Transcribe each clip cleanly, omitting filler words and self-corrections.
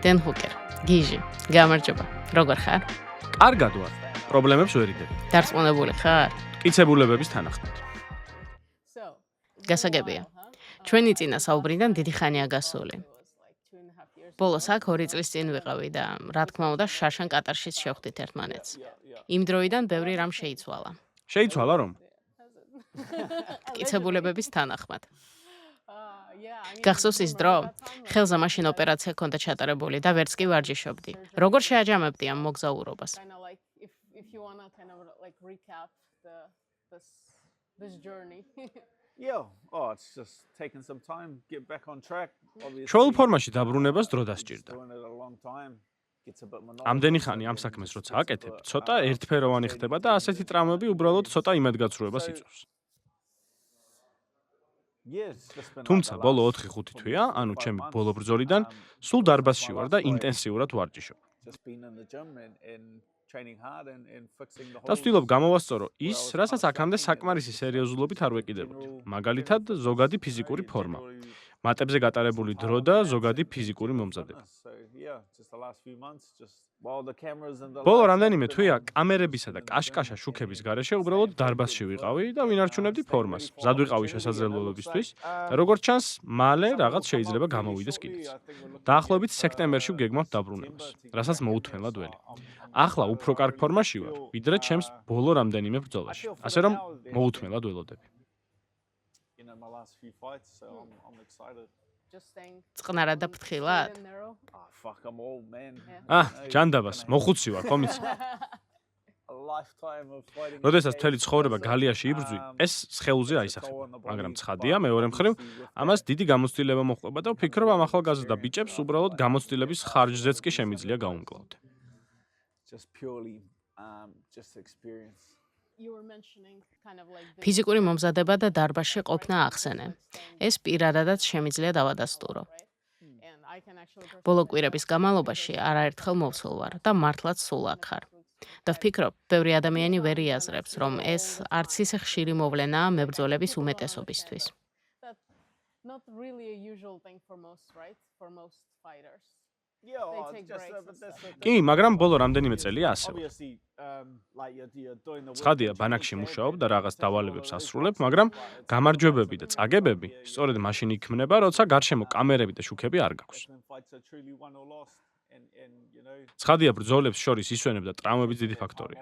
დენ ჰუკერ, გიჟი, გამარჯობა. როგორ ხარ? კარგად ვარ. პრობლემებს ვერ იდები. დარწმუნებული ხარ? მტკიცებულებების თანახმად. გასაგებია. ჩვენი წინა საუბრიდან დიდი ხანია გასული. ბოლოს აქ 2 წლის წინ ვიყავი და რა თქმა უნდა შარშან კატარშიც შევხვდით ერთმანეთს. იმ დროიდან ბევრი რამ შეიცვალა. შეიცვალა რომ? მტკიცებულებების თანახმად. გახსოვს ის დრო? ხელზე მაშინ ოპერაცია ჰქონდა ჩატარებული და ვერც კი ვარჯიშობდი. როგორ შეაჯამებდი ამ მოგზაურობას? ჩვეულ ფორმაში დაბრუნებას დრო დასჭირდა. ამდენი ხანი ამ საქმეს როცა აკეთებ, ცოტა ერთფეროვანი ხდება და ასეთი ტრამვები უბრალოდ ცოტა იმედგაცრუებას იწვევს. თუმცა ბოლო 4-5 თვეა, ანუ ჩემი ბოლო ბრძოლიდან, სულ დარბაზში ვარ და ინტენსიურად ვარჯიშობ. და ვცდილობ გამოვასწორო ის, რასაც აქამდე საკმარისი სერიოზულობით არ ვეკიდებოდი. მაგალითად, ზოგადი ფიზიკური ფორმა, მატებზე გატარებული დრო და ზოგადი ფიზიკური მომზადება. ბოლო რამდენიმე თვეა კამერებისა და კაშკაშა შუქების გარეშე უბრალოდ დარბაზში ვიყავი და ვინარჩუნებდი ფორმას. მზად ვიყავი შესაძლებლობებისთვის და როგორც ჩანს, მალე რაღაც შეიძლება გამოვიდეს კიდეც. დაახლოებით სექტემბერში ვგეგმავთ დაბრუნებას, რასაც მოუთმენლად ველი. ახლა უფრო კარგ ფორმაში ვარ, ვიდრე ჩემს ბოლო რამდენიმე ბრძოლაში. ასე რომ მოუთმენლად ველოდები. წყნარად და ფრთხილად? ჯანდაბას, მოხუცი ვარ, ხომ იცი? როდესაც მთელი ცხოვრება გალიაში იბრძვი, ეს სხეულზე აისახება. მაგრამ ცხადია, მეორე მხრივ, ამას დიდი გამოცდილება მოჰყვება და ვფიქრობ, ამ ახალგაზრდა ბიჭებს უბრალოდ გამოცდილების ხარჯზეც კი შემიძლია გაუმკლავთ. ფიზიკური მომზადება და დარბაზში ყოფნა ახსენე. ეს პირადადაც შემიძლია დავადასტურო. ბოლო კვირების განმავლობაში არაერთხელ მოვსულ ვარ და მართლაც სულ აქ ხარ. და ვფიქრობ, ბევრი ადამიანი ვერ იაზრებს, რომ ეს არც ისე ხშირი მოვლენაა მებრძოლების უმეტესობისთვის. კი, მაგრამ ბოლო რამდენიმე წელია ასევე. ცხადია, ბანაკში მუშაობ და რაღაც დავალებებს ასრულებ, მაგრამ გამარჯვებები და წაგებები სწორედ მაშინ იქმნება, როცა გარშემო კამერები და შუქები არ გაქვს. ცხადია, ბრძოლებს შორის ისვენებ და ტრამვების დიდი ფაქტორია.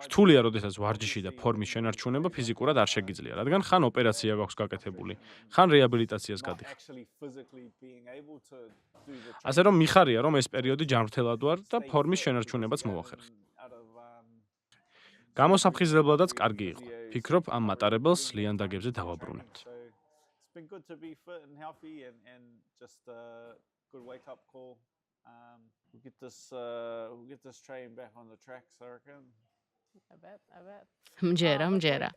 რთულია, როდესაც ვარჯიში და ფორმის შენარჩუნება ფიზიკურად არ შეგიძლია, რადგან ხან ოპერაცია გაქვს გაკეთებული, ხან რეაბილიტაციას გადიხარ. ასე რომ მიხარია, რომ ეს პერიოდი ჯანმრთელად ვარ და ფორმის შენარჩუნებაც მოვახერხე. გამოსაფხიზებლადაც კარგი იყო. ფიქრობ, ამ მატარებელს ლიანდაგებზე დავაბრუნებთ. მჯერა.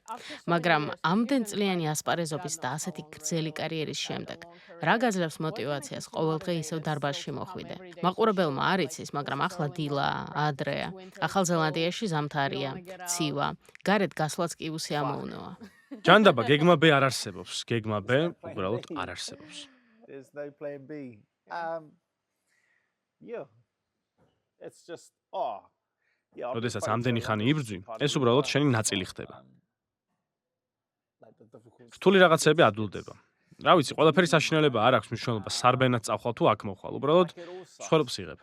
მაგრამ ამდენ წლიანი ასპარეზობის და ასეთი გრძელი კარიერის შემდეგ, რა გაძლევს мотиваციას ყოველდღე ისევ დარბაზში მოხვიდე? მაყურებელმა არ იცის, მაგრამ ახლა დილა, ადრეა. ახალ ზელანდიაში ზამთარია, ცივა, გარეთ გასვლაც კი უსიამოვნოა. ჯანდაბა, გეგმა B არ არსებობს. გეგმა B უბრალოდ არ არსებობს. როდესაც ამდენი ხანი იბრძვი, ეს უბრალოდ შენი ნაწილი ხდება. რთული რაღაცები ადვილდება. რა ვიცი, ყველაფერი საშინელება არ აქვს მნიშვნელობა სარბენად წავხვალ თუ აქ მოხვალ, უბრალოდ ცხოვრობს იღებ.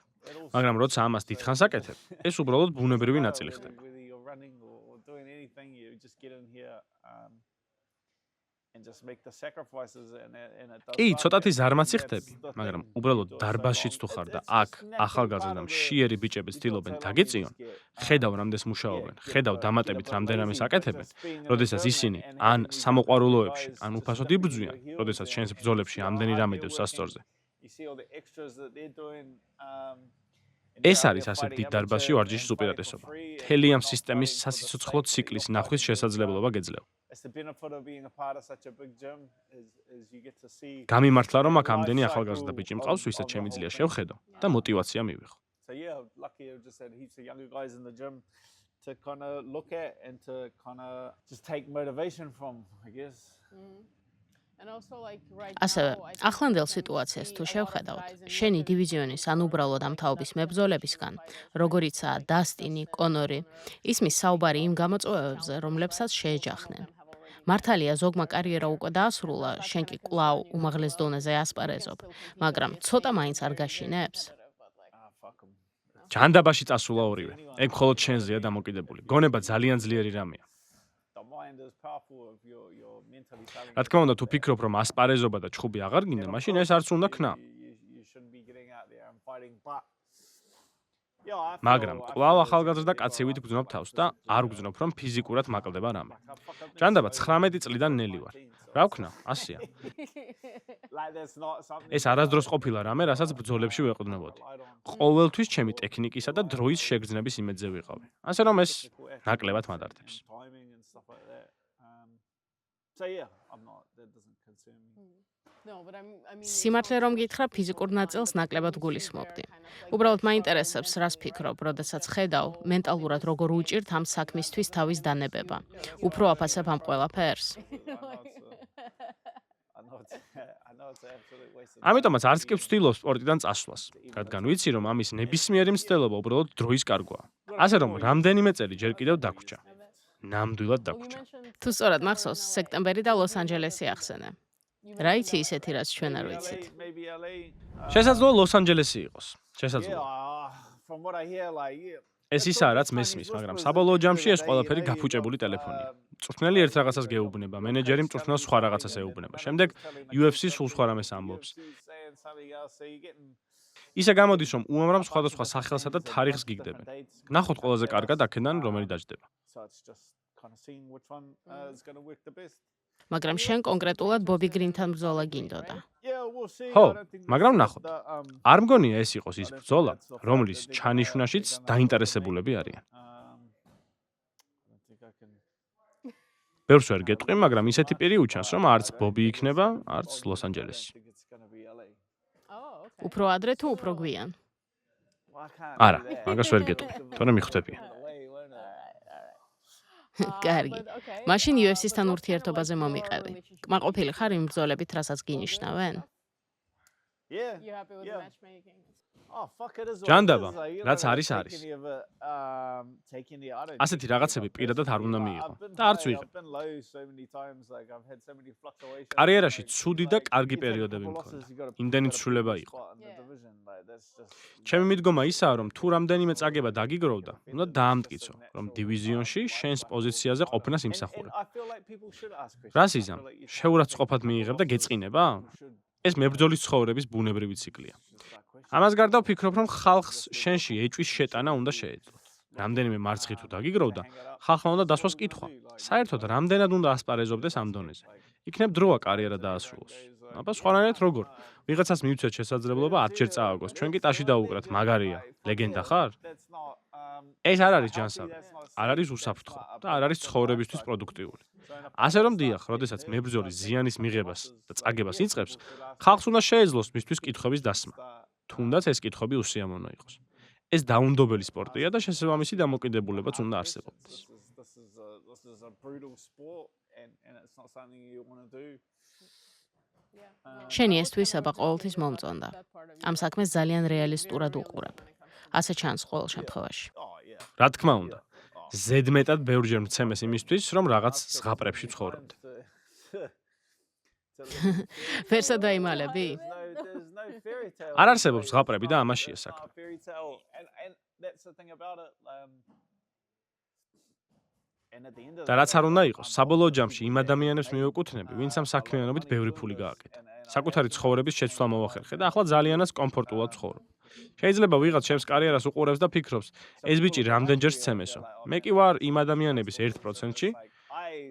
მაგრამ როცა ამას დიდხანს აკეთებ, ეს უბრალოდ ბუნებრივი ნაწილი ხდება. კი, ცოტათი ზარმაცი ხდები, მაგრამ უბრალოდ დარბაზშიც თუ ხარ და აქ ახალგაზრდა მშიერი ბიჭები ცდილობენ დაგეწიონ, ხედავ რამდენს მუშაობენ, ხედავ დამატებით რამდენამეს აკეთებენ, როდესაც ისინი ან სამოყვარულოებში, ან უფასოდ იბრძვიან, როდესაც შენს ბრძოლებში ამდენი რამე დევს სასწორზე. ეს არის ასეთ დიდ დარბაზში ვარჯიშის უპირატესობა. მთელი ამ სისტემის სასიცოცხლო ციკლის ნახვის შესაძლებლობა გეძლევა. გამიმართლა, რომ აქ ამდენი ახალგაზრდა ბიჭი მყავს, ვისაც შემიძლია შევხედო და мотиваცია მივიღო. ასევე, ახლანდელ სიტუაციას თუ შევხედავთ, შენი დივიზიონის ან უბრალოდ ამ თაობის მებრძოლებისგან, როგორიცაა დასტინი, კონორი, ისმის საუბარი იმ გამოწვევებზე, რომლებსაც შეეჯახნენ. მართალია ზოგმა კარიერა უკვე დაასრულა, შენ კი კვლავ უმაღლეს დონეზე ასპარეზობ, მაგრამ ცოტა მაინც არ გაშინებს? ჯანდაბაში წასულა ორივე. ეგ მხოლოდ შენზეა დამოკიდებული. გონება ძალიან ძლიერი რამეა. რა თქმა უნდა, თუ ფიქრობ, რომ ასპარეზობა და ჩხუბი აღარ გინდა, მაშინ ეს არც უნდა ქნა. მაგრამ კვლავ ახალგაზრდა კაცივით გძნობ თავს და არ გძნობ, რომ ფიზიკურად მაკლდება რამე. ჯანდაბა 19 წლიდან ნელი ვარ. რა ვქნა? ასია. ეს არასდროს ყოფილა რამე, რასაც ბრძოლებში ვეყრდნობოდი. ყოველთვის ჩემი ტექნიკისა და დროის შეგრძნების იმედზე ვიყავი. ასე რომ ეს ნაკლებად მადარდებს. სიმართლე რომ გითხრა, ფიზიკურ ნაწილს ნაკლებად გულისხმობდი. უბრალოდ მაინტერესებს, რას ფიქრობ, როდესაც ხედავ, მენტალურად როგორ უჭირთ ამ საქმისთვის თავის დანებება. უფრო აფასებ ამ ყველაფერს? ამიტომაც არც კი ვცდილობ სპორტიდან წასვლას, რადგან ვიცი, რომ ამის ნებისმიერი მცდელობა უბრალოდ დროის კარგვაა. ასე რომ რამდენიმე წელი ჯერ კიდევ დაგვრჩა. ნამდვილად დაგვრჩა. თუ სწორად მახსოვს, სექტემბერი და ლოს-ანჯელესი ახსენე. რა იცი ისეთი, რაც ჩვენ არ ვიცით? შესაძლოა ლოს-ანჯელესი იყოს. შესაძლოა. ეს ისაა, რაც მესმის, მაგრამ საბოლოო ჯამში ეს ყველაფერი გაფუჭებული ტელეფონია. მწვრთნელი ერთ რაღაცას გეუბნება, მენეჯერი მწვრთნელს სხვა რაღაცას ეუბნება. შემდეგ UFC სულ სხვა რამეს ამბობს. ისე გამოდის, რომ უამრავ სხვადასხვა სახელსა და თარიღს გიგდებენ. ნახოთ ყველაზე კარგად აქედან რომელი დაჯდება. მაგრამ შენ კონკრეტულად ბობი გრინთან ბრძოლა გინდოდა. ხო, მაგრამ ნახოთ. არ მგონია ეს იყოს ის ბრძოლა, რომლის ჩანიშვნაშიც დაინტერესებულები არიან. ბევრს ვერ გეტყვი, მაგრამ ისეთი პირი უჩანს, რომ არც ბობი იქნება, არც ლოს-ანჯელესი. უფრო ადრე თუ უფრო გვიან? არა, მაგას ვერ გეტყვი, თორემ მიხვდებიან. კარგი. მაშინ UFC-სთან ურთიერთობაზე მომიყევი. კმაყოფილი ხარ იმ ბრძოლებით, რასაც გინიშნავენ? ჯანდაბა, რაც არის, არის. ასეთი რაღაცები პირადად არ უნდა მიიღო და არც ვიღებ. კარიერაში ცუდი და კარგი პერიოდები მქონდა. იმდენი ცვლილება იყო. ჩემი მიდგომა ისაა, რომ თუ რამდენიმე წაგება დაგიგროვდა, უნდა დაამტკიცო, რომ დივიზიონში შენს პოზიციაზე ყოფნას იმსახურებ. რას იზამ? შეურაცხყოფად მიიღებ და გეწყინება? ეს მებრძოლის ცხოვრების ბუნებრივი ციკლია. ამას გარდა ვფიქრობ, რომ ხალხს შენში ეჭვის შეტანა უნდა შეეძლოთ. რამდენიმე მარცხი თუ დაგიგროვდა, ხალხმა უნდა დასვას კითხვა. საერთოდ რამდენად უნდა ასპარეზობდეს ამ დონეზე? იქნებ დროა კარიერა დაასრულოს. აბა სხვანაირად როგორ? ვიღაცას მივცეთ შესაძლებლობა 10 ჯერ წააგოს. ჩვენ კი ტაში დაუკრათ, მაგარია. ლეგენდა ხარ? ეს არ არის ჯანსაღი. არ არის უსაფრთხო და არ არის ცხოვრებისთვის პროდუქტიული. ასე რომ დიახ, როდესაც მებრძოლი ზიანის მიღებას და წაგებას იწყებს, ხალხს უნდა შეეძლოს მისთვის კითხვების დასმა. თუნდაც ეს კითხვები უსიამოვნო იყოს. ეს დაუნდობელი სპორტია და შესაბამისი დამოკიდებულებაც უნდა არსებობდეს. შენი ეს თვისება ყოველთვის მომწონდა. ამ საქმეს ძალიან რეალისტურად უყურებ. ასე ჩანს ყოველ შემთხვევაში. რა თქმა უნდა. ზედმეტად ბევრჯერ მცემეს იმისთვის, რომ რაღაც ზღაპრებში ცხოვრობდე. ვერსა დაიმალები? არ არსებობს ზღაპრები და ამაშია საქმე. და რაც არ უნდა იყოს, საბოლოო ჯამში იმ ადამიანებს მივეკუთვნები, ვინც ამ საქმიანობით ბევრი ფული გააკეთა. საკუთარი ცხოვრების შეცვლა მოახერხე და ახლა ძალიანაც კომფორტულად ცხოვრობ. შეიძლება ვიღაც ჩემს კარიერას უყურებს და ფიქრობს, ეს ბიჭი რამდენჯერ სცემესო. მე კი ვარ იმ ადამიანების 1%-ში,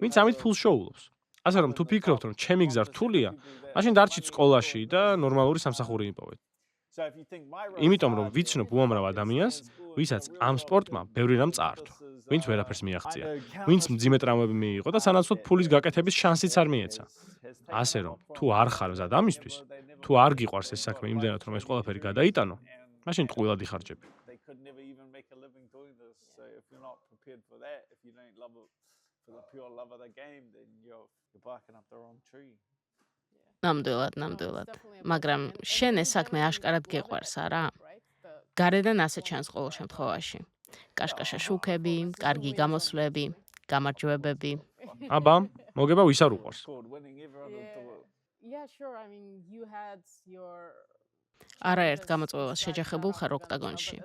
ვინც ამით ფულს შოულობს. ასე რომ თუ ფიქრობთ, რომ ჩემი გზა რთულია, მაშინ დარჩით სკოლაში და ნორმალური სამსახური იპოვეთ. იმიტომ რომ ვიცნობ უამრავ ადამიანს, ვისაც ამ სპორტმა ბევრი რამ წაართვა. ვინც ვერაფერს მიაღწია, ვინც მძიმე ტრავმები მიიღო და სანაცვლოდ ფულის გაკეთების შანსიც არ მიეცა. ასე რომ, თუ არ ხარ მზად ამისთვის, თუ არ გიყვარს ეს საქმე იმდენად, რომ ეს ყველაფერი გადაიტანო, მაშინ ტყუილად იხარჯები. ნამდვილად. მაგრამ შენ ეს საქმე აშკარად გეყვარს, არა? გარედან ასე ჩანს ყოველ შემთხვევაში. კაშკაშა შუქები, კარგი გამოსვლები, გამარჯვებები. აბა, მოგება ვის არ უყვარს. არაერთ გამოწვევას შეჯახებულ ხარ ოქტაგონში,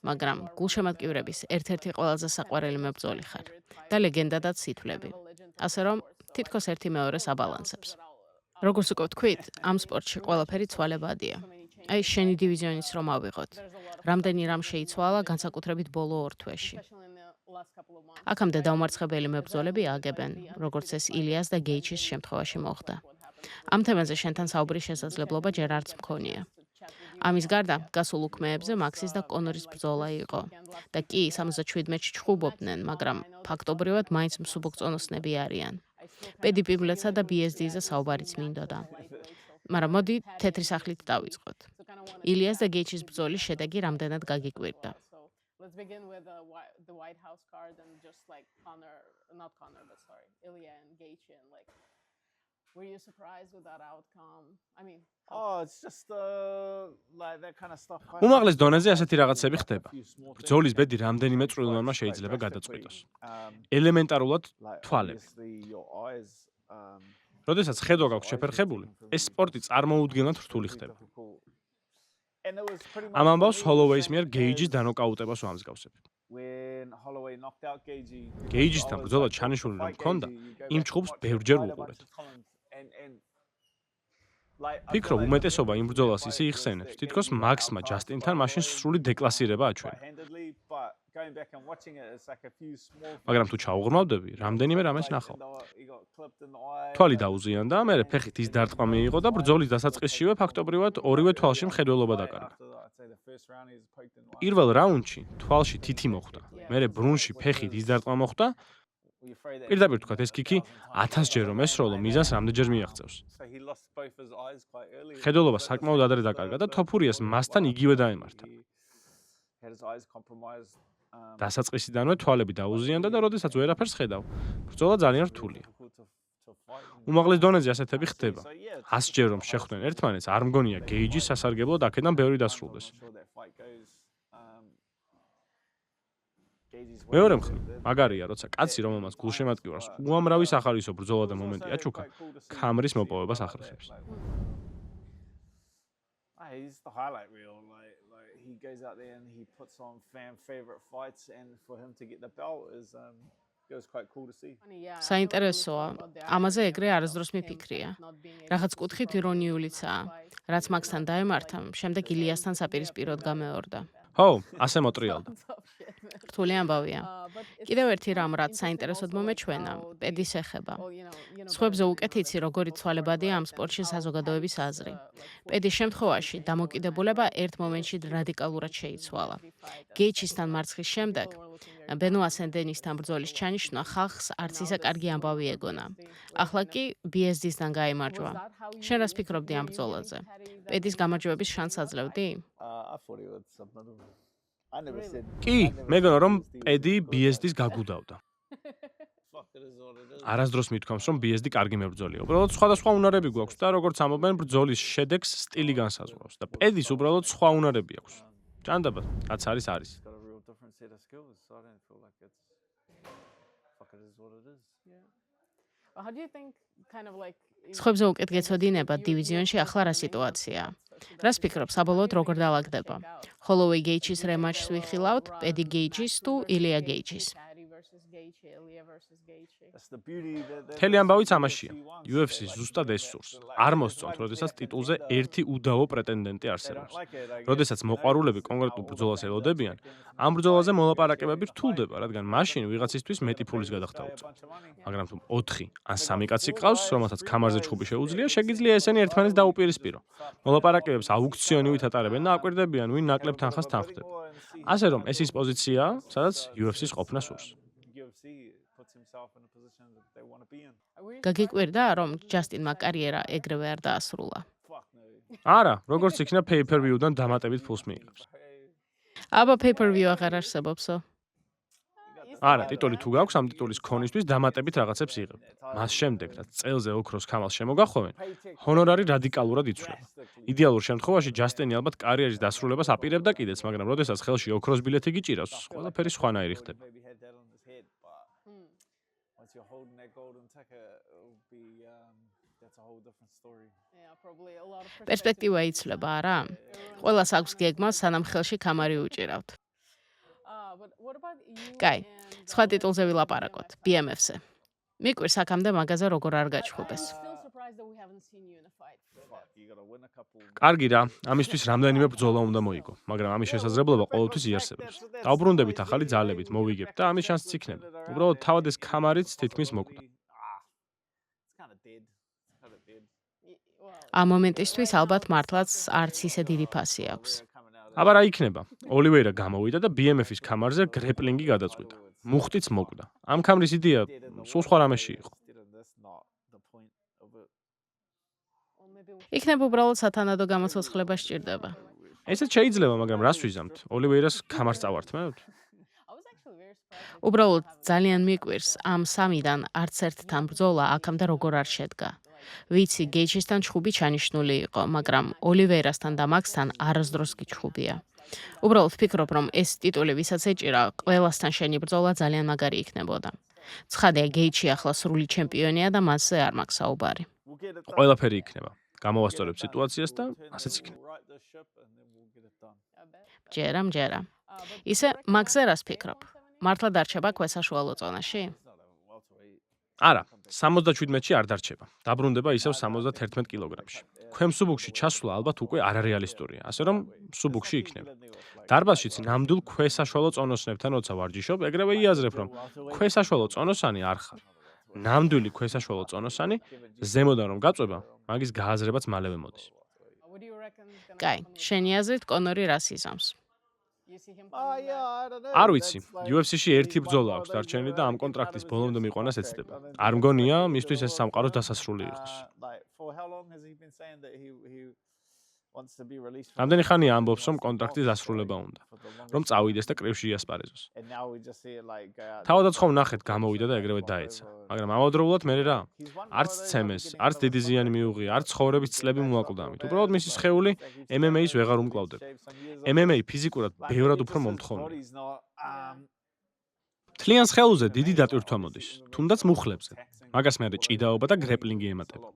მაგრამ გულშემატკივრების ერთ-ერთი ყველაზე საყვარელი მებრძოლი ხარ და ლეგენდადაც ითვლები. ასე რომ, თითქოს ერთი მეორეს აბალანსებს. როგორც უკვე ვთქვით, ამ სპორტში ყველაფერი ცვალებადია. აი, შენი დივიზიონიც რომ ავიღოთ. რამდენი რამ შეიცვალა განსაკუთრებით ბოლო 2 თვეში. აქამდე დაუმარცხებელი მებრძოლები აგებენ, როგორც ეს ილიას და გეიჩის შემთხვევაში მოხდა. ამ თემაზე შენთან საუბრის შესაძლებლობა ჯერ არც მქონია. ამის გარდა, გასულ უქმეებზე მაქსის და კონორის ბრძოლა იყო და კი 77-ში ჩხუბობდნენ, მაგრამ ფაქტობრივად მაინც მსუბუქწონოსნები არიან. პედი პიბლეცსა და BSD-ზე საუბარიც მინდოდა. მაგრამ მოდი თეთრი სახლით დავიწყოთ. ილიას და გეიჩის ბრძოლის შედეგი რამდენად გაგიკვირდა. Let's begin with the White House card and just like not Conor, but sorry, Ilya and Gaethje, and like, were you surprised with that outcome? I mean, it's just like that kind of stuff. უმაღლეს დონეზე ასეთი რაღაცები ხდება. ბრძოლის ბედი რამდენიმე წვრილმანმა შეიძლება გადაწყვიტოს. ელემენტარულად თვალები. როდესაც ხედვა გაქვს შეფერხებული, ეს სპორტი წარმოუდგენლად რთული ხდება. ამ ამბავს ჰოლოვეის მიერ გეიჯის დანოკაუტებას ვამსგავსებ. გეიჯისთან ბრძოლა ჩანიშული რომ მქონდა, იმ ჩხუბს ბევრჯერ ვუყურეთ. ფიქრობ, უმეტესობა იმ ბრძოლას ისე იხსენებს, თითქოს მაქსმა ჯასტინთან მაშინ სრული დეკლასირება აჩვენა. მაგრამ თუ ჩაუღრმავდები, რამდენიმე რამეს ნახავ. თვალი დაუზიანდა, მერე ფეხით ის დარტყმა მიიღო და ბრძოლის დასაწყისშივე ფაქტობრივად ორივე თვალში მხედველობა დაკარგა. პირველ რაუნდში თვალში თითი მოხვდა, მერე ბრუნში ფეხით ის დარტყმა მოხვდა. პირდაპირ თქვათ, ეს კიკი 1000-ჯერ რომ ესროლო, მიზანს რამდენჯერ მიაღწევს. მხედველობა საკმაოდ ადრე დაკარგა და თოფურიას მასთან იგივე დაემართა. დასაწყისიდანვე თვალები დაუზიანდა და როდესაც ვერაფერს ხედავ, ბრძოლა ძალიან რთულია. უმაღლეს დონეზე ასეთები ხდება. 100-ჯერ რომ შეხვდნენ ერთმანეთს, არ მგონია გეიჯის სასარგებლოდ აქედან ბევრი დასრულდეს. მეორე მხრივ, მაგარია, როცა კაცი, რომელმაც გულშემატკივარს უამრავი სახარისო ბრძოლა და მომენტი აჩუქა, ქამრის მოპოვებას ახერხებს. He goes out there and he puts on fan favorite fights, and for him to get the belt is quite cool to see. საინტერესოა, ამაზე ეგრე არასდროს მიფიქრია. რაღაც კუთხით ირონიულიცაა, რაც მაქსთან დაემართა, შემდეგ ილიასთან საპირისპიროდ გამეორდა. ხო, ასე მოტრიალდა. რთული ამბავია. კიდევ ერთი რამ, რაც საინტერესოდ მომეჩვენა, პედის ეხება. სხვებზე უკეთ იცი, როგორი ცვალებადია ამ სპორტში საზოგადოების აზრი. პედის შემთხვევაში დამოკიდებულება ერთ მომენტში რადიკალურად შეიცვალა. გეიჩისთან მარცხის შემდეგ, ბენოა სენ-დენისთან ბრძოლის ჩანიშვნა ხალხს არც ისე კარგი ამბავი ეგონა. ახლა კი BSD-სთან გაიმარჯვა. შენ რას ფიქრობდი ამ ბრძოლაზე? პედის გამარჯვების შანსს აძლევდი? კი, მეგონა რომ პედი BSD-ს გაგუდავდა. არასდროს მithქვამს, რომ BSD კარგი მებრძოლია. უბრალოდ სხვადასხვა უნარები გვაქვს და როგორც ამობენ, ბრძოლის შედეგს სტილი განსაზღვრავს და პედის უბრალოდ სხვა უნარები აქვს. ჭანდაბა, რაც არის. სხვებზე უკეთ გეცოდინება დივიზიონში ახლა რა სიტუაციაა? რას ფიქრობ, საბოლოოდ როგორ დაალაგდება? ჰოლოვეი გეიჩის რემატჩს ვიხილავთ, პედი გეიჩის თუ ილია გეიჩის? მთელი ამბავიც ამაშია. UFC ზუსტად ეს სურს. არ მოსწონთ, როდესაც ტიტულზე ერთი უდავო პრეტენდენტი არსებობს. როდესაც მოყვარულები კონკრეტულ ბრძოლას ელოდებიან, ამ ბრძოლაზე მოლაპარაკებები რთულდება, რადგან მაშინ ვიღაცისთვის მეტი ფულის გადახდა უწევთ. მაგრამ თუ 4 ან 3 კაცი გყავს, რომელთაც ქამარზე ჩხუბი შეუძლია, შეგიძლია ესენი ერთმანეთს დაუპირისპირო. მოლაპარაკებებს აუქციონივით ატარებენ და აკვირდებიან, ვინ ნაკლებ თანხას თანხდება. ასე რომ, ეს ის პოზიციაა, სადაც UFC-ს ყოფნა სურს. გაგიკვირდა, რომ ჯასტინმა კარიერა ეგრევე არ დაასრულა? არა, როგორც იქნა pay-per-view-დან დამატებით ფულს მიიღებს. აბა pay-per-view აღარ არსებობსო? არა, ტიტული თუ გაქვს, ამ ტიტულის ქონისთვის დამატებით რაღაცებს იღებ. მას შემდეგ, რაც წელზე ოქროს ქამალს შემოგახვევენ, ჰონორარი რადიკალურად იცვლება. იდეალურ შემთხვევაში ჯასტინი ალბათ კარიერის დასრულებას აპირებდა კიდეც, მაგრამ როდესაც ხელში ოქროს ბილეთი გიჭირავს, ყველაფერი სხვანაირი ხდება. პერსპექტივა იცვლება, არა? ყველას აქვს გეგმა, სანამ ხელში ქამარი უჭირავთ. კაი, სხვა ტიტულზე ვილაპარაკოთ, BMF-ზე. მიკვირს აქამდე მაგაზე როგორ არ გაჩხუბეს. კარგი რა, ამისთვის რამდენიმე ბრძოლა უნდა მოიგო, მაგრამ ამის შესაძლებლობა ყოველთვის იარსებებს. დაუბრუნდებით ახალი ძალებით, მოვიგებთ და ამის შანსიც იქნება. უბრალოდ თავად ეს ქამარიც თითქმის მოკვდა. ამ მომენტისთვის ალბათ მართლაც არც ისე დიდი ფასი აქვს. აბა რა იქნება? ოლივეირა გამოვიდა და BMF-ის ქამარზე გრეპლინგი გადაწყვიტა. მუხტიც მოკვდა. ამ ქამრის იდეა სულ სხვა რამეში იყო. იქნება უბრალოდ სათანადო გამოცოცხლება სჭირდება. ესეც შეიძლება, მაგრამ რას ვიზამთ? ოლივეირას ქამარს წავართმევთ? უბრალოდ ძალიან მიკვირს ამ სამიდან არც ერთთან ბრძოლა აქამდე როგორ არ შედგა. ვიცი, გეიჩისთან ჩხუბი ჩანიშნული იყო, მაგრამ ოლივეირასთან და მაქსთან არასდროს გიჩხუბია. უბრალოდ ვფიქრობ, რომ ეს ტიტული ვისაც ეჭირა, ყველასთან შენი ბრძოლა ძალიან მაგარი იქნებოდა. ცხადია, გეიჩი ახლა სრული ჩემპიონია და მასზე არ მაქვს საუბარი. ყველაფერი იქნება. გამოვასწორებ სიტუაციას და ასეც იქნება. ჯერა. ისე მაგზე რას ფიქრობ? მართლა დარჩება ქვესაშუალო ზონაში? არა, 77-ში არ დარჩება. დაბრუნდება ისევ 71 კილოგრამში. ქვემ სუბუქში ჩასვლა ალბათ უკვე არარეალისტურია, ასე რომ სუბუქში იქნება. დარბაზშიც ნამდვილ ქვესაშუალო წონოსნებთან როცა ვარჯიშობ, ეგრევე იაზრებ, რომ ქვესაშუალო წონოსანი არ ხარ. ნამდვილი ქვესაშუალო წონოსანი ზემოდან რომ გაწვება, მაგის გააზრებაც მალევე მოდის. კაი, შენი აზრით კონორი რას იზამს? არ ვიცი, UFC-ში ერთი ბრძოლა აქვს დარჩენილი და ამ კონტრაქტის ბოლომდე მიყვანას ეცდება. არ მგონია, მისთვის ეს სამყაროს დასასრული იყოს. რამდენი ხანია ამბობს, რომ კონტრაქტის დასრულება უნდა, რომ წავიდეს და კრივში იასპარეზოს. თავადაც ხომ ნახეთ, გამოვიდა და ეგრევე დაეცა. მაგრამ ამავდროულად მე რა? არც ცემეს, არც დიდი ზიანი მიუღია, არც ცხოვრების წლები მოაკლდა ამით. უბრალოდ მისი სხეული MMA-ს ვეღარ უმკლავდება. MMA ფიზიკურად ბევრად უფრო მომთხოვნია. მთლიან სხეულზე დიდი დატვირთვა მოდის, თუნდაც მუხლებზე. მაგას მერე ჭიდაობა და გრეპლინგი ემატება.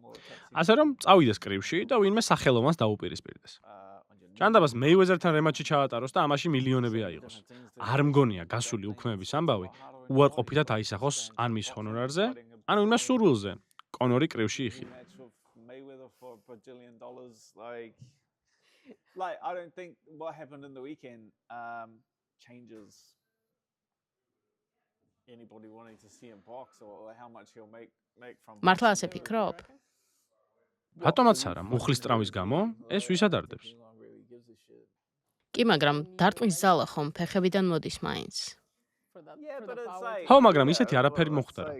ასე რომ წავიდეს კრივში და ვინმე სახელოვანს დაუპირისპირდეს. ჭანდაბას მეივეზერთან რემატჩი ჩაატაროს და ამაში მილიონები აიღოს. არ მგონია გასული უქმეების ამბავი უარყოფითად აისახოს ან მის ჰონორარზე, ან ვინმე სურვილზე. კონორი კრივში იხია. I don't think what happened in the weekend changes anybody wanting to see him box or how much he'll make from მართლა ასე ფიქრობ? ბატონაც არა, მუხლის ტრავმის გამო ეს ვისად არდებს? კი, მაგრამ დარტყმის ზალა ხომ ფეხებიდან მოდის მაინც. ხო, მაგრამ ისეთი არაფერი მოხდა რა.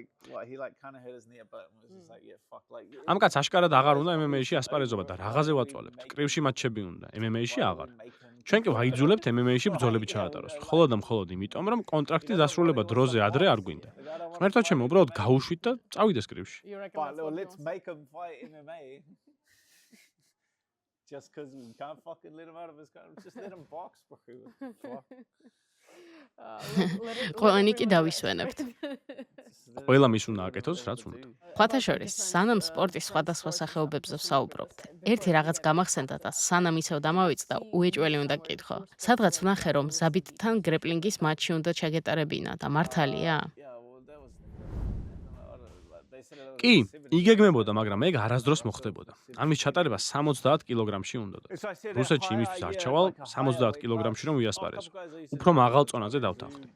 ამ კაცს აშკარად აღარ უნდა MMA-ში ასპარეზობა და რაღაცე ვაწვალებთ. კრივში მატჩები უნდა, MMA-ში აღარ. ჩვენ კი ვაიძულებთ MMA-ში ბრძოლები ჩაატაროს. მხოლოდ და მხოლოდ იმიტომ, რომ კონტრაქტის დასრულება დროზე ადრე არ გვინდა. ღმერთო ჩემო, უბრალოდ გაუშვით და წავიდეს კრივში. Let's make him fight MMA. Just because we can't fucking let him out of his country. Just let him box, bro. Fuck. ყველანი კი დავისვენებთ. ყველა მის უნდა აკეთოს, რაც უნდა. ხათა შორის, სანამ სპორტის სხვადასხვა სახეობებზე ვსაუბრობთ, ერთი რაღაც გამახსენდა და სანამ ისევ დამავიწყდა, უეჭველი უნდა გკითხო. სადღაც ვნახე, რომ ზაბიტთან გრეპლინგის მატჩი უნდა ჩაგეტარებინა და მართალია? კი, იგეგმებოდა, მაგრამ ეგ არასდროს მოხდებოდა. ამის ჩატარება 70 კილოგრამში უნდოდა. რუსეთში იმისთვის არჩევალ 70 კილოგრამში რომ ვიასპარეზო. უფრო მაღალ წონაზე დავთანხმდი.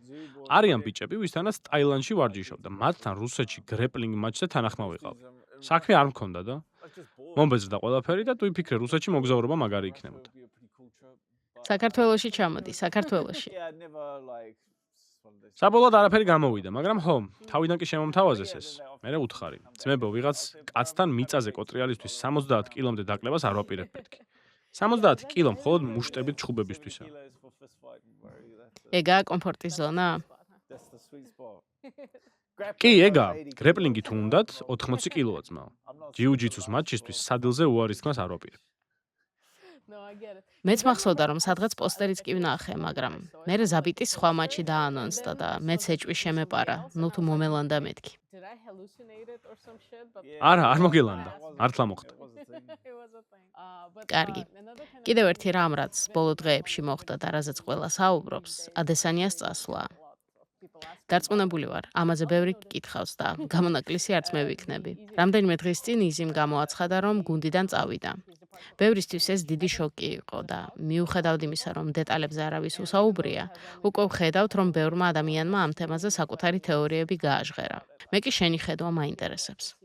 არიან ბიჭები, ვისთანაც ტაილანდში ვარჯიშობ და მათთან რუსეთში გრეპლინგ მატჩზე თანახმა ვიყავი. საქმე არ მქონდა და მომბეზრდა ყველაფერი და თუ ვიფიქრე რუსეთში მოგზაურობა მაგარი იქნებოდა. საქართველოში ჩამოდი, საქართველოში. საბოლოოდ არაფერი გამოვიდა, მაგრამ ხო, თავიდან კი შემომთავაზეს ეს. მე უთხარი, ძმებო, ვიღაც კაცთან მიწაზე კოტრიალისთვის 70 კილომდე დაკლებას არ ვაპირებ պետք. 70 კილო მხოლოდ მუშტებით ჩხუბებისთვისაა. ეგაა კომფორტის ზონა? sweet spot. კი, ეგა, გრეპლინგი თუ უნდათ 80 კილოა ძმაო. ჯიუ-ჯიტსუს მატჩისთვის სადილზე უარის თქმას არ ვაპირებ. მეც მახსოვდა რომ სადღაც პოსტერიც კი ვნახე, მაგრამ მერე ზაბიტის სხვა მატჩი დაანონსდა და მეც ეჭვი შემეპარა, ნუ თუ მომელანდა მეთქი. არა, არ მოგელანდა. მართლა მოხდა. კარგი. კიდევ ერთი რამ რაც ბოლო დღეებში მოხდა და რაზეც ყველა საუბრობს, ადესანიას წასვლა. დარწმუნებული ვარ, ამაზე ბევრი გკითხავს და გამონაკლისი არც მე ვიქნები. რამდენიმე დღის წინ იზიმ გამოაცხადა, რომ გუნდიდან წავიდა. ბევრისთვის ეს დიდი შოკი იყო და მიუხედავად იმისა, რომ დეტალებზე არავის უსაუბრია, უკვე ვხედავთ, რომ ბევრმა ადამიანმა ამ თემაზე საკუთარი თეორიები გააჟღერა. მე კი შენი ხედვა მაინტერესებს.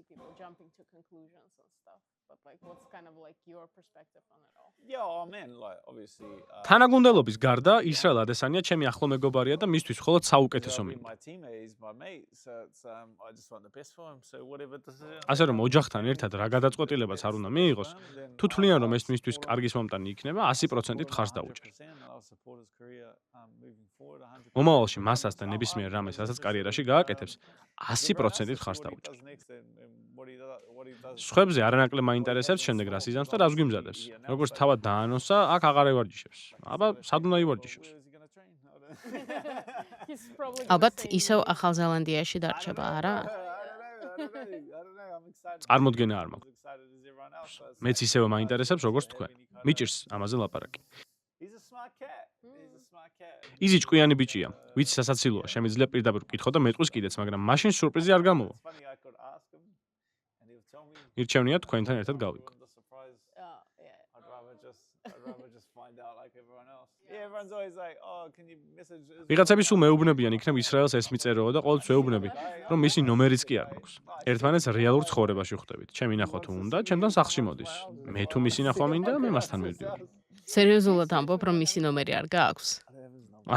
Yeah, oh man, like obviously. თანაგუნდელობის გარდა ისრაელ ადესანია ჩემი ახლო მეგობარია და მისთვის მხოლოდ საუკეთესო მინდა. My teammate is my mate, so it's I just want the best for him. So whatever decision. ასე რომ ოჯახთან ერთად რა გადაწყვეტილებაც არ უნდა მიიღოს, თუ თვლიან რომ ეს მისთვის კარგის მომტანი იქნება, 100%-ით ხარს დაუჭერ. მომავალში მასაც და ნებისმიერ რამეს, რასაც კარიერაში გააკეთებს, 100%-ით ხარს დაუჭერ. სხვებზე არანაკლებ მაინტერესებს შემდეგ რას იზამს და რას გვიმზადებს. როგორც თავად დაანონსა, აქ აღარ ევარჯიშებს. აბა, სად უნდა ივარჯიშოს? ალბათ ისევ ახალ ზელანდიაში დარჩება, არა? წარმოდგენა არ მაქვს. მეც ისევე მაინტერესებს როგორც თქვენ. მიჭირს ამაზე ლაპარაკი. იზი ჭკვიანი ბიჭია, ვიცი სასაცილოა, შემიძლია პირდაპირ ვკითხო და მეტყვის კიდეც, მაგრამ მაშინ სურპრიზი არ გამოვა. ირჩევნია თქვენთან ერთად გავიგო. ვიღაცები სულ მეუბნებიან იქნებ ისრაელს ეს მიწეროო და ყოველთვის ვეუბნები, რომ მისი ნომერიც კი არ მაქვს. ერთმანეთს რეალურ ცხოვრებაში ხვდებით. ჩემი ნახვა თუ უნდა, ჩემთან სახლში მოდის. მე თუ მისი ნახვა მინდა, მე მასთან მივდივარ. სერიოზულად ამბობ, რომ მისი ნომერი არ გააქვს?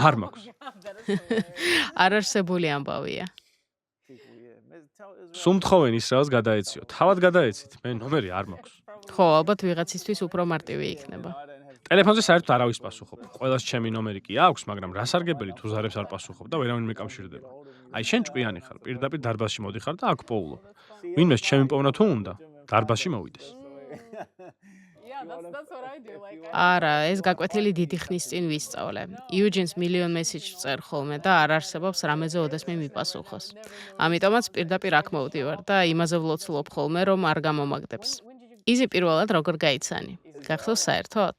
არ მაქვს. არარსებული ამბავია. სულ მთხოვენ ისრაელს გადაეციო. თავად გადაეცით, მე ნომერი არ მაქვს. ხო, ალბათ ვიღაცისთვის უფრო მარტივი იქნება. ტელეფონზე საერთოდ არავის პასუხობ. ყველას ჩემი ნომერი კი აქვს, მაგრამ რასარგებელი თუ ზარებს არ პასუხობ და ვერავინ მეკავშირდება. აი შენ ჭკვიანი ხარ, პირდაპირ დარბაზში მოდიხარ და აქ პოულობ. ვინმეს ჩემი პოვნა თუ უნდა, დარბაზში მოვიდეს. არა, ეს გაკვეთილი დიდი ხნის წინ ვისწავლე. იუჯინს მილიონ მესიჯს წერ ხოლმე და არ არსებობს რამეზე ოდესმე მიპასუხოს. ამიტომაც პირდაპირ აქ მოვდივარ და იმაზე ვლოცულობ ხოლმე, რომ არ გამომაგდებს. იზი პირველად როგორ გაიცანი? გახსოვს საერთოდ?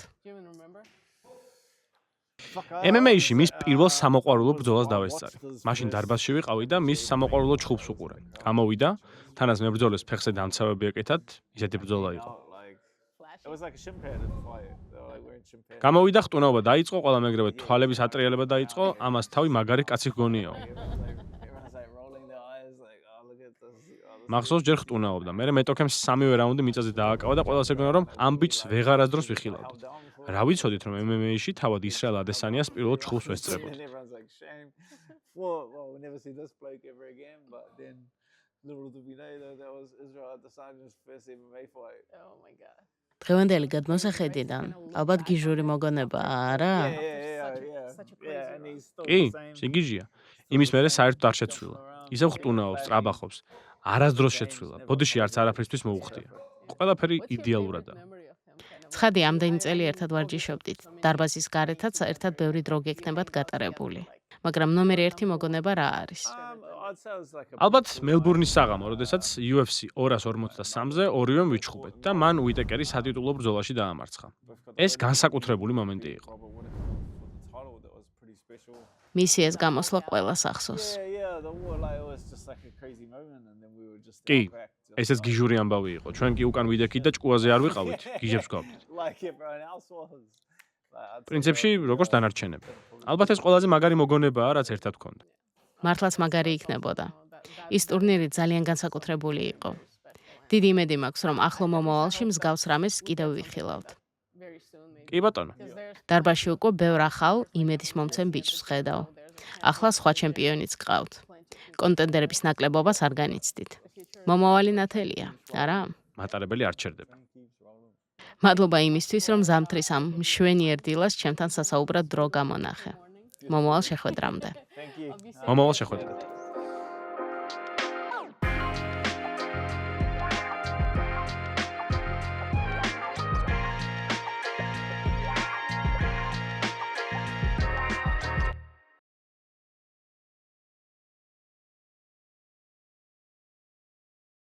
MMA-ში მის პირველ სამოყვარულო ბრძოლას დავესწარი. მაშინ დარბაზში ვიყავი და მის სამოყვარულო ჩხუბს უყურე. გამოვიდა, თანაც მებრძოლეს ფეხზე დამცავები ეკეთათ, ისეთი ბრძოლა იყო. გამოვიდა, ხტუნაობა დაიწყო, ყველა მეგრევე თვალების ატრიალება დაიწყო, ამას თავი მაგარი კაცი გონიაო. მახსოვს ჯერ ხტუნაობდა, მერე მეტოქემს სამივე რაუნდი მიწაზე დააკავა და ყველას ეგონა რომ ამ ბიჭს ვეღარასდროს ვიხილავდით. რა ვიცოდით რომ MMA-ში თავად ისრაელ ადესანიას პირველ ჩხუბს ვესწრებოდ. დღევანდელი გადმოსახედიდან ალბათ გიჟური მოგონება, არა? კი, სიგიჟია. იმის მერე საერთოდ არ შეცვლილა. ისევ ხტუნაობს, ტრაბახობს. არასდროს შეცვლილა. ბოდიში არც არაფრისთვის მოუხდია. ყველაფერი იდეალურადაა. ცხადი ამდენი წელი ერთად ვარჯიშობდით. დარბაზის გარეთაც ერთად ბევრი დრო გექნებათ გატარებული. მაგრამ ნომერი 1 მოგონება რა არის? ალბათ მელბურნის საღამო, როდესაც UFC 243-ზე ორივე ვიჩხუბეთ და მან უიტეკერი სატიტულო ბრძოლაში დაამარცხა. ეს განსაკუთრებული მომენტი იყო. მისი ეს გამოსვლა ყველას ახსოვს. კი, ესეც გიჟური ამბავი იყო. ჩვენ კი უკან ვიდექით და ჭკუაზე არ ვიყავით, გიჟებს გავდით. პრინციპში, როგორც დანარჩენები. ალბათ ეს ყველაზე მაგარი მოგონებაა, რაც ერთად გქონდა. მართლაც მაგარი იქნებოდა. ის ტურნირი ძალიან განსაკუთრებული იყო. დიდი იმედი მაქვს, რომ ახლო მომავალში მსგავს რამეს კიდევ ვიხილავთ. კი ბატონო. დარბაზში უკვე ბევრ ახალ იმედის მომცემ ბიჭს ხედავ. ახლა სხვა ჩემპიონიც გყავთ. კონტენდერების ნაკლებობას არ განიცდით. მომავალი ნათელია, არა? მატარებელი არ ჩერდება. მადლობა იმისთვის, რომ ზამთრის ამ მშვენიერ დილას ჩემთან სასაუბრად დრო გამონახე. მომავალ შეხვედრამდე. Thank you. მომავალ შეხვედრამდე.